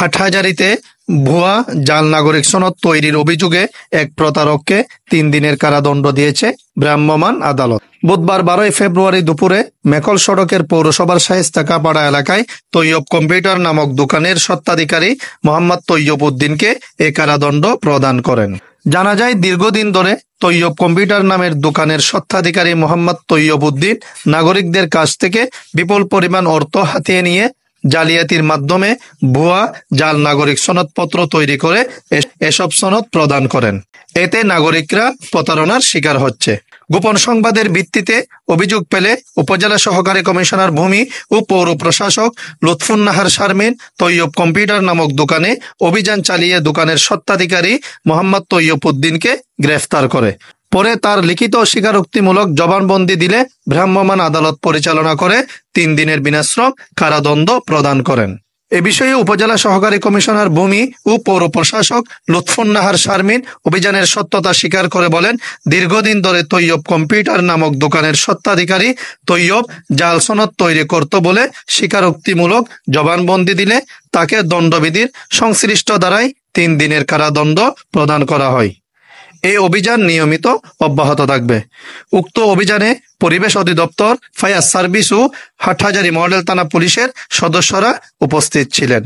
হাটহাজারীতে ভুয়া জাল নাগরিক সনদ তৈরির অভিযোগে এক প্রতারককে 3 দিনের কারাদণ্ড দিয়েছে ভ্রাম্যমাণ আদালত। বুধবার 12 ফেব্রুয়ারি দুপুরে মেকল সড়কের পৌরসভার শায়েস্তাকাপাড়া এলাকায় তৈয়ব কম্পিউটার নামক দোকানের স্বত্বাধিকারী মোহাম্মদ তৈয়ব উদ্দিনকে এ কারাদণ্ড প্রদান করেন। জানা যায়, দীর্ঘদিন ধরে তৈয়ব কম্পিউটার নামের দোকানের স্বত্বাধিকারী মোহাম্মদ তৈয়ব উদ্দিন নাগরিকদের কাছ থেকে বিপুল পরিমাণ অর্থ হাতিয়ে নিয়ে জালিয়াতির মাধ্যমে ভুয়া জাল নাগরিক সনদপত্র তৈরি করে এসব সনদ প্রদান করেন। এতে নাগরিকরা প্রতারণার শিকার হচ্ছে। গোপন সংবাদের ভিত্তিতে অভিযোগ পেলে উপজেলা সহকারী কমিশনার ভূমি ও পৌর প্রশাসক লুৎফুন্নাহার শারমিন তৈয়ব কম্পিউটার নামক দোকানে অভিযান চালিয়ে দোকানের স্বত্বাধিকারী মোহাম্মদ তৈয়ব উদ্দিনকে গ্রেফতার করে। পরে তার লিখিত স্বীকারোক্তিমূলক জবানবন্দি দিলে ভ্রাম্যমাণ আদালত পরিচালনা করে 3 দিনের বিনাশ্রম কারাদণ্ড প্রদান করেন। এ বিষয়ে উপজেলা সহকারী কমিশনার ভূমি ও পৌর প্রশাসক লুৎফুন্নাহার শারমিন অভিযানের সত্যতা স্বীকার করে বলেন, দীর্ঘদিন ধরে তৈয়ব কম্পিউটার নামক দোকানের স্বত্বাধিকারী তৈয়ব জাল সনদ তৈরি করত বলে স্বীকারোক্তিমূলক জবানবন্দি দিলে তাকে দণ্ডবিধির সংশ্লিষ্ট ধারায় 3 দিনের কারাদণ্ড প্রদান করা হয়। এই অভিযান নিয়মিত অব্যাহত থাকবে। উক্ত অভিযানে পরিবেশ অধিদপ্তর, ফায়ার সার্ভিস ও হাটহাজারী মডেল থানা পুলিশের সদস্যরা উপস্থিত ছিলেন।